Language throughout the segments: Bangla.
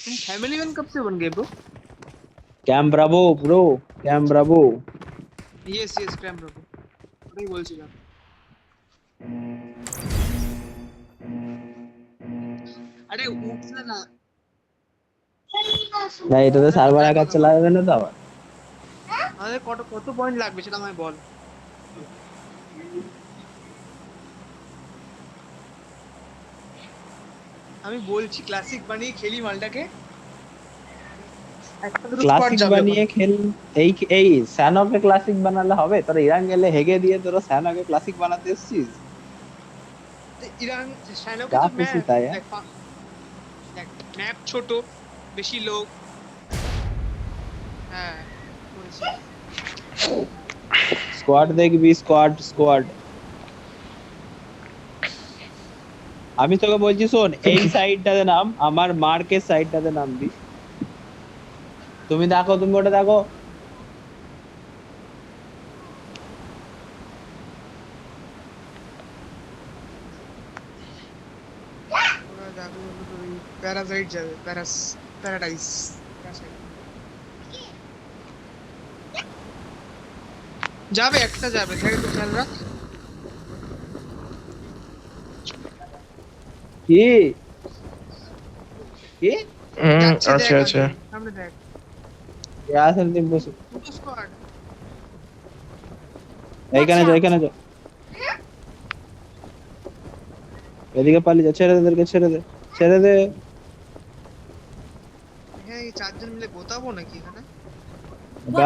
तुम फैमिली मैन कब से बन गए ब्रो? कैम ब्रावो ब्रो, कैम ब्रावो। यस यस क्रैम ब्रो, ওটাই বলছিলাম। আরে উঠছে না। না এটাতে আরে সার্ভার দেখ হ্যাকার কথা চলা বল, যাবে না তো আবার? আমাদের কত কত পয়েন্ট লাগবে সেটা আমায় বল। আমি বলছি ক্লাসিক বানিয়ে খেলি মালটাকে, একটা দুটো স্কোয়াড ক্লাসিক যাবে ওখানে। বানিয়ে খেল। এই এই স্যানকে ক্লাসিক বানালে হবে? তোরা ইরান গেলে হেগে দিয়ে তোরা স্যানকে ক্লাসিক বানাতে এসেছিস? তো ইরান শ্যানকে যা তো খুশি ম্যাপ তাই। দেখ দেখ ম্যাপ ছোট, বেশি লোক। হ্যাঁ করেছি। স্কোয়াড দেখবি, স্কোয়াড স্কোয়াড। আমি তোকে বলছি শোন, এই সাইডটাতে নাম, আমার মার্কের সাইডটাতে নামবি। তুমি দেখো, তুমি ওটা দেখো। ওরা যাবে হলো তোর ওই প্যারাসাইট যাবে, প্যারাডাইস। যাবে একটা যাবে, দেখ একটু খেয়াল রাখ। কি কি যাচ্ছে দেখ, আচ্ছা আমি আচ্ছা। সামনে দেখ, আসল দিন বসে দুটো স্কোয়াড। এইখানে যা, এইখানে যা, এদিকে পালিয়ে যা। ছেড়ে দে, এদেরকে ছেড়ে দে, ছেড়ে দে। এখানে কি চারজন মিলে গোতাবো নাকি এখানে?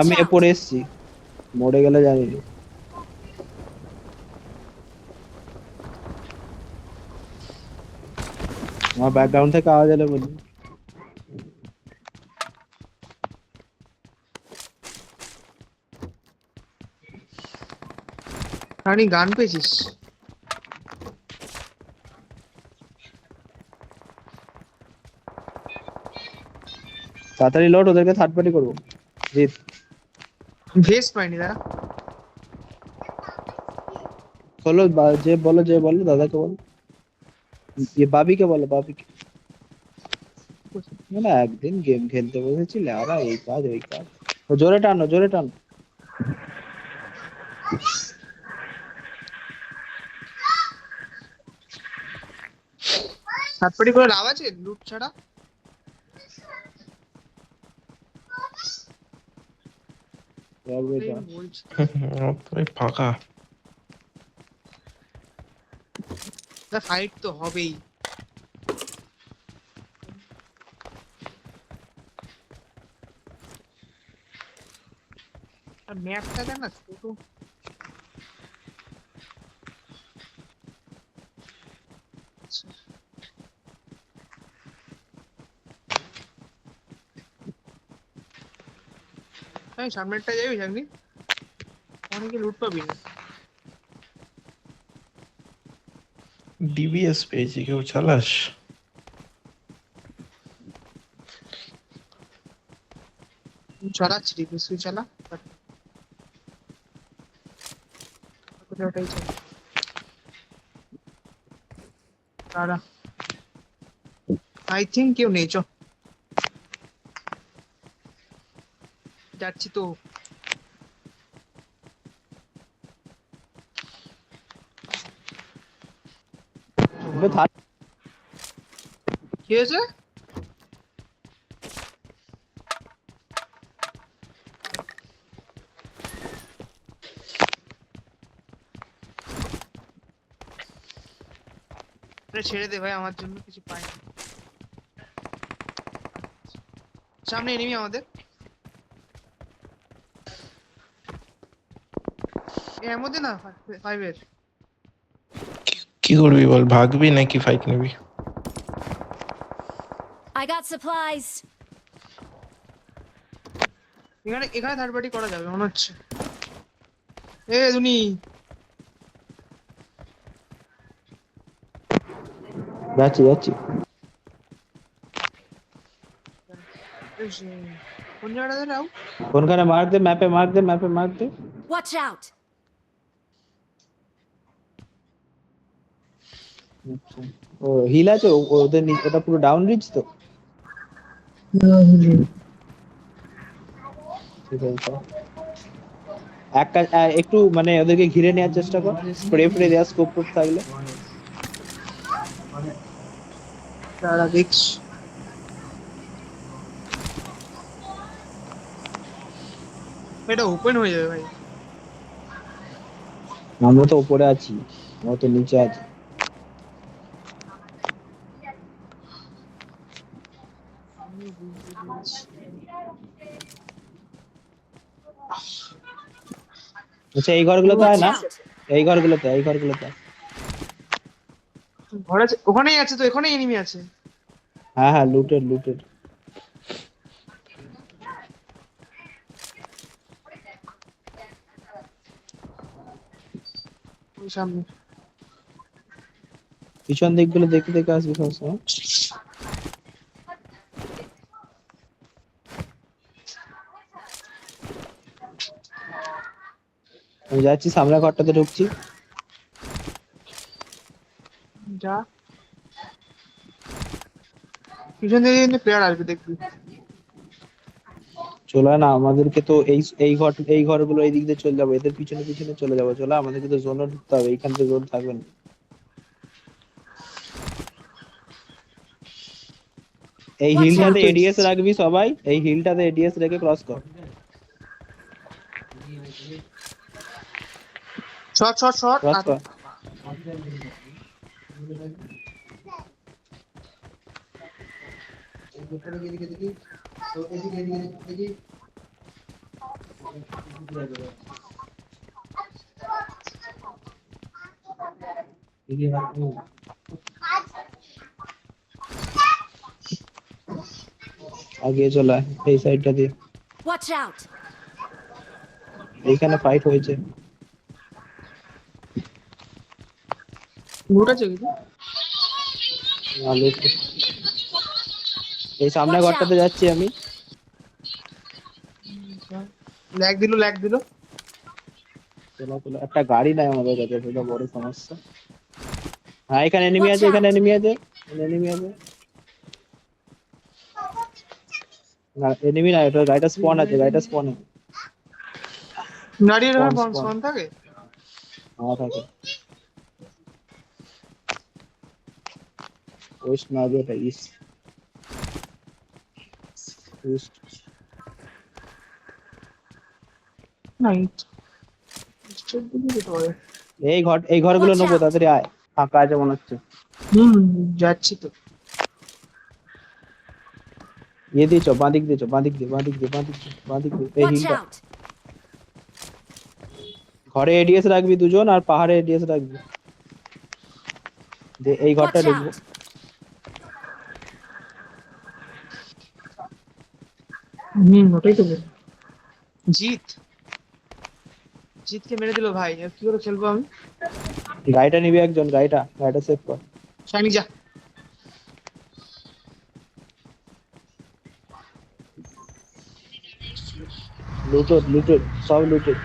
আমি পড়ে এসছি, মরে গেলে জানি না। আমার ব্যাকগ্রাউন্ড থেকে আওয়াজ এলে বলি। রানি গান পেয়েছিস? তাড়াতাড়ি লোড, ওদেরকে থার্ড পার্টি করবো। জিত। ভেস্ট পাইনি দাঁড়া। বলো যে বলো, যে বলো দাদাকে বলো, বাবিকে বলো, বাবিকে। না একদিন গেম খেলতে বসেছিলে আর এই কাজ ওই কাজ। জোরে টানো, জোরে টানো। সাতপাটি করে লাভ আছে লুট ছাড়া? ওটাই আমি বলছি। ফাঁকা। ফাইট তো হবেই। আর ম্যাপটা দেখ না ছোট। হ্যাঁ সামনেরটা যাবি জানি, অনেকে লুট পাবি না। ডিবিএস পেয়েছি, কেউ চালাস? চালাচ্ছি ডিপিএস, তুই চালা। ওটাই চালা দাঁড়া। আই থিঙ্ক কেউ নেই, চ যাচ্ছি তো। কি হয়েছে? ছেড়ে দে ভাই, আমার জন্য কিছু পাইনি। সামনে এনিমি আমাদের। এর মধ্যে না, 5 এর। কি করবি বল, ভাগবি নাকি ফাইট নিবি? I got supplies. এখানে এখানে থার্ড পার্টি করা যাবে মনে হচ্ছে। এ দুনি যাচ্ছি যাচ্ছি। কোন জায়গাটা দাও? কোনখানে? মার্ক দে, ম্যাপে মার্ক দে, ম্যাপে মার্ক দে। Watch out. আচ্ছা, ও হিল আছে ওদের নিচে, ওটা পুরো ডাউন রিচ তো। ঠিক আছে এক কাজ একটু মানে ওদেরকে ঘিরে নেওয়ার চেষ্টা কর স্প্রে ফ্রে দেওয়া স্কোপ টোপ থাকলে দাঁড়া দেখছি। এটা ওপেন হয়ে যাবে ভাই। আমরা তো উপরে আছি আমরা তো নিচে আছি আচ্ছা এই ঘরগুলোতে হয় Watch না out! এই ঘরগুলোতে ঘরে ওখানেই আছে তো, এখানেই এনিমি আছে। হ্যাঁ হ্যাঁ লুটেড ওই সামনে। পিছন দিকগুলো দেখে দেখে আসবি সবসময় আমি যাচ্ছি সামনে ঘরটাতে ঢুকছি যা পিছন থেকে কিন্তু প্লেয়ার আসবে দেখবি। চলে না আমাদেরকে তো এই ঘরগুলো এই দিক দিয়ে চলে যাবো এদের পিছনে পিছনে চলে যাবো চলে আমাদেরকে তো জোনে ঢুকতে হবে এইখান থেকে জোন থাকবে না এই Watch হিলটাতে out! এডিএস রাখবি সবাই এই হিলটাতে এডিএস রেখে ক্রস কর শর্ট শর্ট শর্ট। ক্রস কর আগে চলে আয়, এই সাইডটা দিয়ে Watch out! এইখানে ফাইট হয়েছে লুট আছে কিছু? ভালো একটু। এই সামনে Watch ঘরটাতে out! যাচ্ছি আমি ল্যাগ দিল। চলো একটা গাড়ি নাই আমাদের কাছে সেটা বড় সমস্যা হ্যাঁ এখানে এনিমি Watch আছে এখানে out! এনিমি আছে এনিমি আছে না এনিমি না এটা গাড়িটা স্পন আছে গাড়িটা স্পন আছে গাড়ির Spawn, ওখানে spawn. স্পন থাকে। হ্যাঁ থাকে ওয়েস্ট না এটা ইস্ট ইস্ট নাইট স্টেট দিকে যেতে পারে। এই ঘরগুলো Watch নেবো out! তাড়াতাড়ি আয় ফাঁকা আছে মনে হচ্ছে হুম যাচ্ছি তো। দিয়েছো বাঁ দিক এই Watch হিলটা out! ঘরে এডিএস রাখবি দুজন আর পাহাড়ে এডিএস রাখবি এই ঘরটা Watch ঢুকবো out! ওটাই তো বলি। জিতকে মেরে দিল ভাই, আর কি করে খেলবো আমি? গাড়িটা নিবি একজন গাড়িটা সেভ কর শাইনি যা। লুটেড সব লুটেড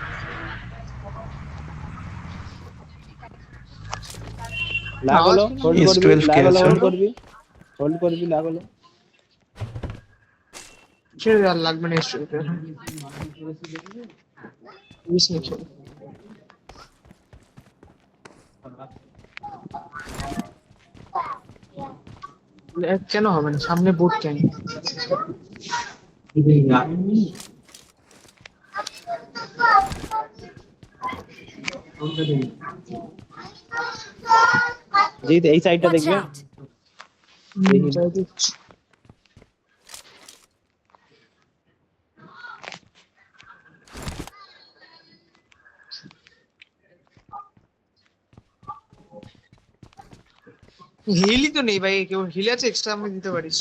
লাগ হলো হোল্ড Yes, করবি 12 লাগ কে হলো আছে। হোল্ড করবি লাগ হলো ছেড়ে দে, আর লাগবে না এসে। মিস নেই ছেড়ে। ল্যাগ কেন হবে না? সামনে বোট কেন? জিত এই সাইডটা Watch দেখবে out! যাই দেখছি। হিলই তো নেই ভাই, কেউ হিল আছে এক্সট্রা আমাকে দিতে পারিস?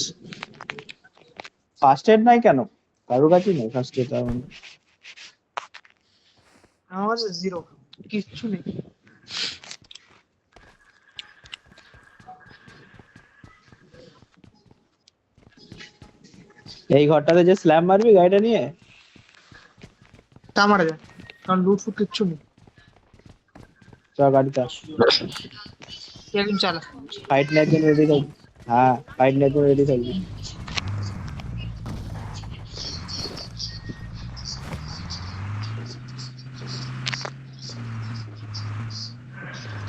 ফার্স্ট এড নাই কেন কারোর কাছেই নেই ফার্স্ট এড আমার কাছে জিরো, কিচ্ছু নেই। এই ঘরটাতে যে স্ল্যাম মারবি গাড়িটা নিয়ে তা মারা যায়, কারণ লুট ফুট কিচ্ছু নেই। চল গাড়িতে একদিন চালা। ফাইট নেওয়ার জন্য রেডি থাকবি হ্যাঁ ফাইট নেওয়ার জন্য রেডি থাকবি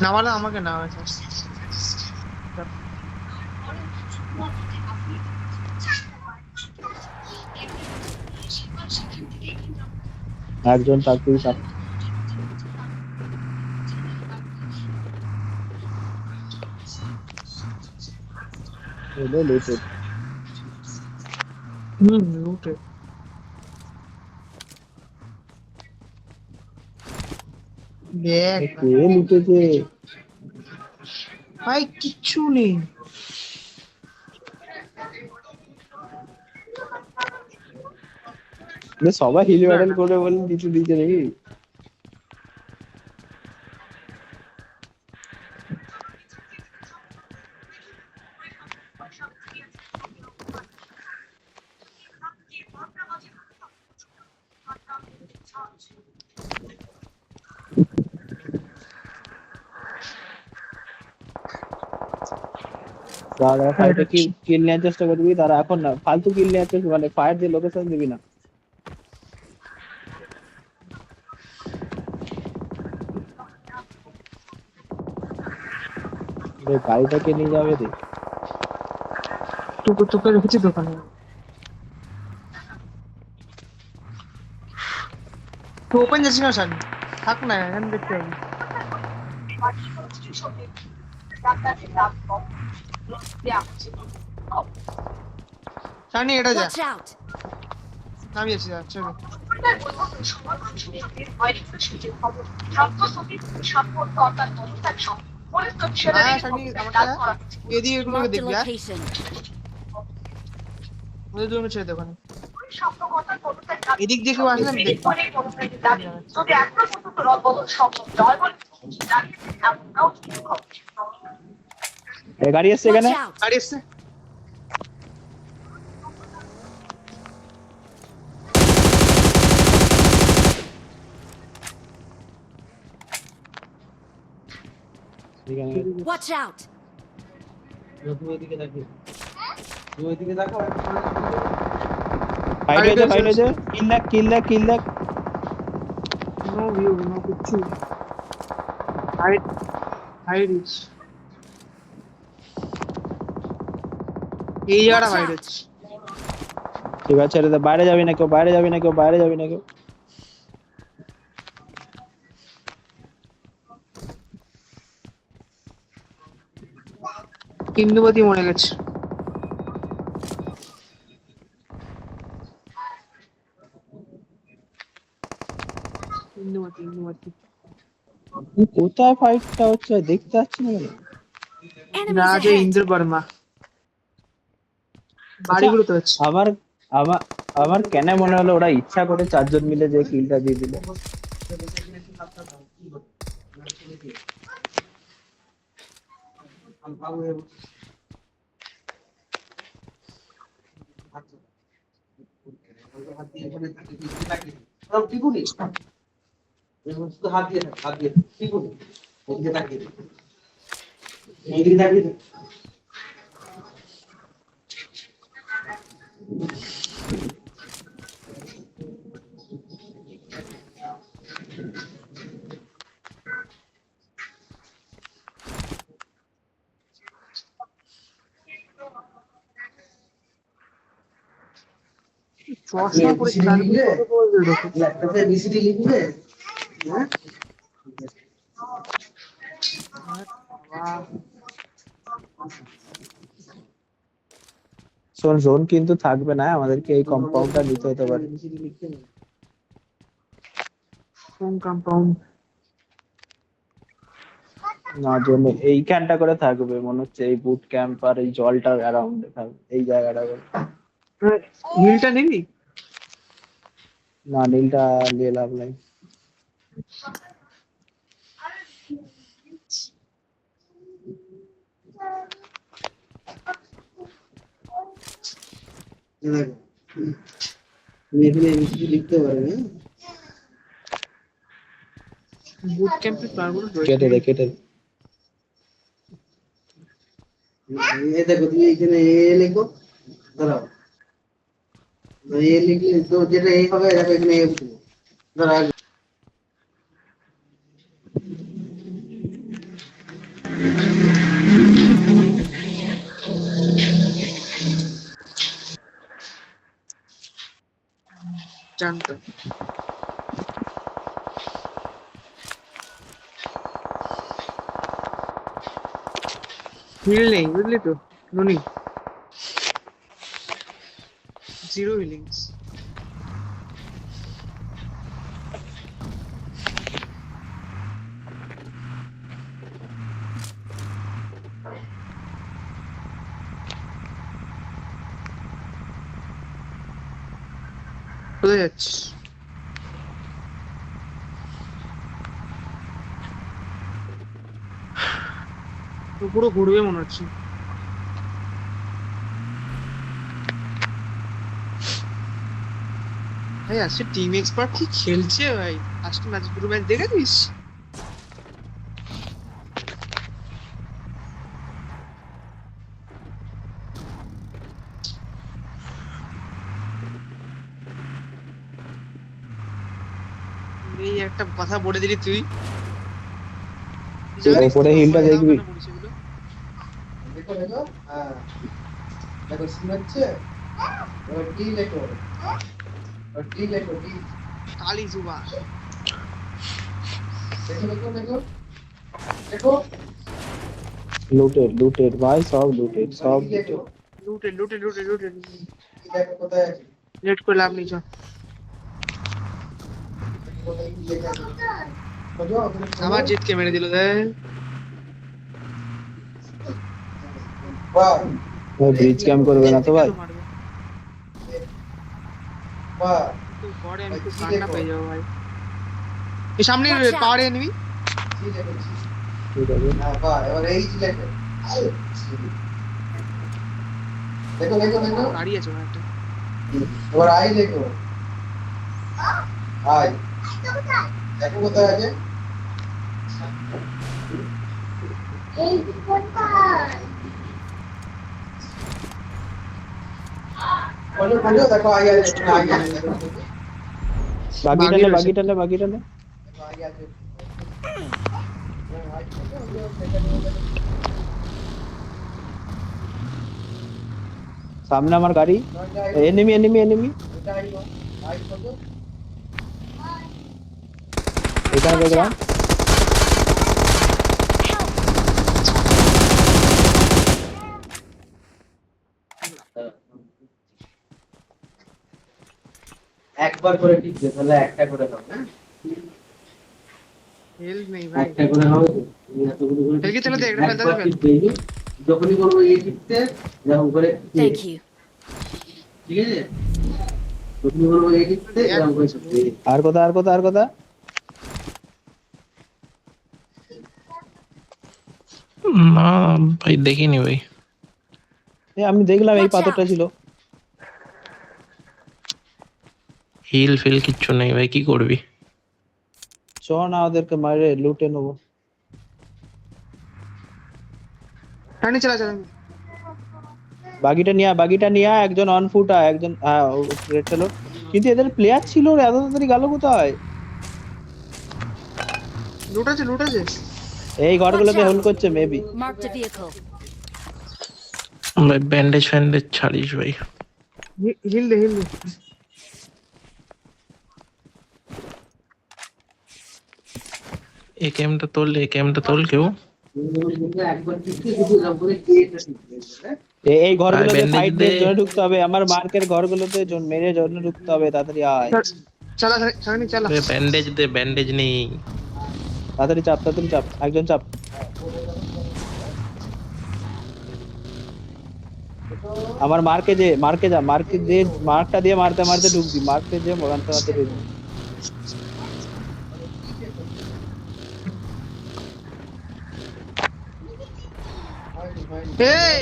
নামালে আমাকে না হয়েছে। একজন তাকেই তাক হলো লুটেড। লুটে দেখ কে লুটেছে? ভাই, কিচ্ছু নেই। সবাই হিল ব্যাটেল করবে বলে কিছু দিচ্ছে নাকি? যারা ফাইটে কিল নেওয়ার চেষ্টা করবি তারা এখন না, ফালতু কিল নেওয়ার চেষ্টা মানে ফায়ার দিয়ে লোকেশন দিবি না। গাড়িটাকে নিয়ে যাবে রে। তোকে তোকে রেখেছি দোকানে। তো ওপেন যাচ্ছি না শানি, থাক না এখন দেখতে হবে। শানি এটা যা, Watch out! আমি যাচ্ছি, যা চলো। হ্যাঁ শানি, আমারটা এদিকে এগুলোকে Marked a দেখবি, হ্যাঁ location. ওদের দুটো ছেড়ে দে ওখানে। এদিক দিয়ে কেউ আসলে আমি দেখবো। গাড়ি এসছে এখানে। Watch out! গাড়ি এসছে। Watch out! ফাইট হয়েছে, ফাইট হয়েছে। কিল দেখ। নো ভিউ, নো কিচ্ছু। Hide, hide is. এই জায়গাটা হাইড হচ্ছে। ঠিক আছে, ছেড়ে দে। বাইরে যাবি না কেউ, বাইরে যাবি না কেউ। ইন্দুমতি মরে গেছে। ইন্দুমতি কোথায় ফাইটটা হচ্ছে দেখতে পাচ্ছি না কেন? Enemies রাজা ahead! ইন্দ্র বর্মা বাড়িগুলোতে হচ্ছে। আমার আমার আমার কেন মনে হলো ওরা ইচ্ছা করে চারজন মিলে যে কিলটা দিয়ে দিল। চশমা পরে চারদিকে কত বড় ঢোকে। ল্যাপটপে বিসিডি লিখবে হ্যাঁ শোন জোন কিন্তু থাকবে না, আমাদেরকে এই কম্পাউন্ডটা নিতে হতে পারে। কোন কম্পাউন্ড? না জন্য এইখানটা করে থাকবে মনে হচ্ছে, এই বুট ক্যাম্প আর এই জলটা অ্যারাউন্ডে থাকবে এই জায়গাটা করে। হিলটা নিবি? না নীলটা নিয়ে লাভ নাই। এখানে বিসিডি লিখতে পারবে বুট ক্যাম্পে পারবো না। কেটে দে কেটে দে। এই দেখো তুমি এখানে এ লিখো দাঁড়াও এ লিখলে তো যেটা এই হবে দেখো এখানে এ বসবে দাঁড়াও জানতাম। হিল নেই বুঝলি তো নুনি, জিরো হিলিংস। কোথায় যাচ্ছিস? তো পুরো ঘুরবে মনে হচ্ছে। ভাই আজকে টিম এক্সপার্ট কি খেলছে ভাই, আজকে ম্যাচ দুটো ম্যাচ দেখেছিস? এই একটা কথা বলে দিলি তুই। ওপরে হিলটা দেখবি। দেখো দেখো, হ্যাঁ দেখো সিন হচ্ছে, এবার টি লেখো, এবার টি লেখো, টি কালী জুবা। দেখো দেখো দেখো দেখো, লুটেড ভাই, সব লুটেড, সব টি লেখো, লুটেড লুটেড লুটেড লুটেড। টি লেখো কোথায় আছে, লেট করে লাভ নেই, চল। কোথায় কি লেখা আছে, খোঁজো, তুমি খোঁজো। আবার জিতকে মেরে দিল দেখ। বাহ ব্রিজ ক্যাম্প করবে না তো ভাই? বাহ, তো পরে আমি খুব কান্না পেয়ে যাবো ভাই। এই সামনে Watch out. পাওয়ারে এনিমি। টি লেখো, টি। ঠিক আছে। হ্যাঁ বাহ, এবার এই টি লেখো, দেখো দেখো দেখো, দাঁড়িয়ে আছে একটা। এবার আই লেখো, আই দেখো কোথায় আছে, খোঁজো খোঁজো, দেখো আই আছে, আই আছে, দেখো বাকি টানে দেখো আই আছে, আই খোঁজো, সামনে আমার গাড়ি। এনিমি আই খোঁজো, এখানে দেখলাম। একবার করে টিপবে, তাহলে একটা করে দাও, হ্যাঁ হেল্প নেই ভাই। একটা করে হবে তো, তুমি এতগুলো করে হেলকে চালা দে, একটা ফেল একবার ফেল। টিপবে, যখনই বলবো এই টিপতে এরকম করে Thank you. ঠিক আছে, যখনই বলবো এই টিপতে এরকম করে টিপবে। আর কথা। না ভাই দেখিনি ভাই। আমি দেখলাম এই Watch পাথরটা out. ছিল। হিল ফিল কিচ্ছু নেই ভাই, কি করবি? চ না, ওদেরকে মারে লুটে নেবো। টানি চালা চালা। বাগিটা নিয়ে আয়, একজন অন ফুট, একজন রেড চলো। কিন্তু এদের প্লেয়ার ছিল রে, এত তাড়াতাড়ি গেল কোথায়? লুট আছে। এই ঘরগুলোতে হোল্ড করছে মেবি। Marked a vehicle. ভাই ব্যান্ডেজ ফ্যান্ডেজ ছাড়িস ভাই। হিল দে। একেএমটা তোল কেউ। একবার টিপতে শুধু এরকম করে টিপতে টিপবে, হ্যাঁ এই ঘরগুলোতে bandage ফাইট দে। দিয়ে জন্য ঢুকতে হবে, আমার মার্কের ঘরগুলোতে মেরে জন্য ঢুকতে হবে। তাড়াতাড়ি আয়, চালা টানি চালা। ব্যান্ডেজ নেই। তাড়াতাড়ি চাপ, একজন চাপ। আমার মার্কে যা, মার্কটা দিয়ে মারতে ঢুকবি, মার্কে যে মারতে ঢুকবি।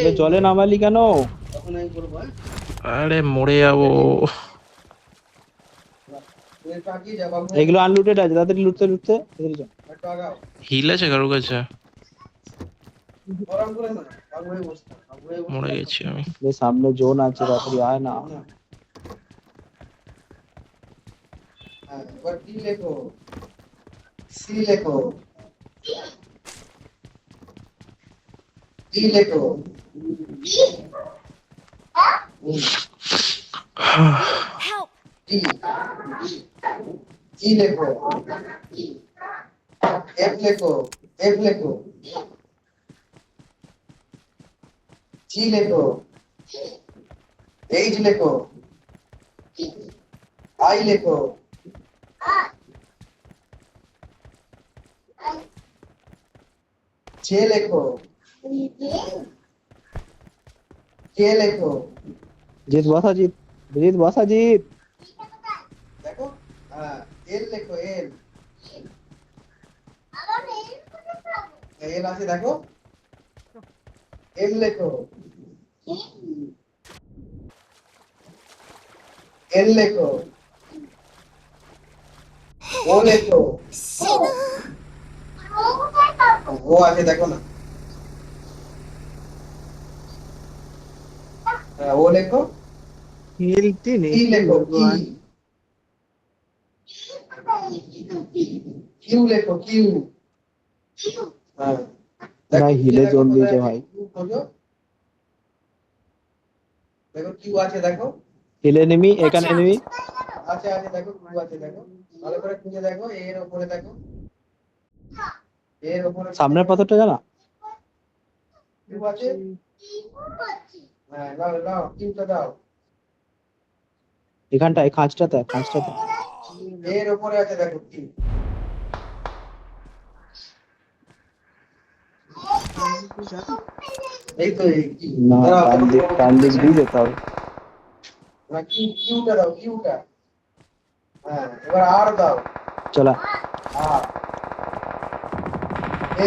এই জলে নামালি কেন? তখন আমি বলবো, হ্যাঁ আরে মরে যাবো। তুমি একটু আগিয়ে যাও বাবু, এগুলো আনলুটেড আছে, তাড়াতাড়ি লুটতে তাড়াতাড়ি যা। একটু আগাও, হিল আছে কারোর কাছে? গরম করে না, বাবু হয়ে বসে থাক, বাবু হয়ে বসে মরে থাক। গেছি আমি। সামনে জোন আছে, তাড়াতাড়ি আয় না। হ্যাঁ, এবার টি লেখো, সি লেখো, ই লেখো Help! টি ই লেখো এফ লেখো এফ লেখো জি লেখো এইচ লেখো আই লেখো জে লেখো কে লেখো জিত বসা জিত, জিত বসা জিত। দেখো হ্যাঁ এল লেখো এল এল আছে দেখো এল লেখো এল লেখো ও লেখো ও আছে দেখো না হ্যাঁ, ও লেখো হেলতে নেই কি লেখো কিউ লেখো কিউ হ্যাঁ ভাই, হিলে জল দিয়েছে ভাই। দেখো কিউ আছে দেখো হিল এনিমি, এখানে এনিমি। আছে আছে দেখো কিউ আছে দেখো ভালো করে খুঁজে দেখো এর উপরে দেখো এর উপরে সামনের পাথরটা জানা। কিউ আছে হ্যাঁ দাও দাও কিউটা দাও এখানটা, এই খাঁজটাতে, খাঁজটাতে। এর উপরে আছে দেখো কিউ এই তো এই কিউ না, দাও, ডান দিক, ডান দিক দিয়ে যেতে হবে। না কিউটা দাও কিউটা হ্যাঁ এবার আর দাও চলা। আর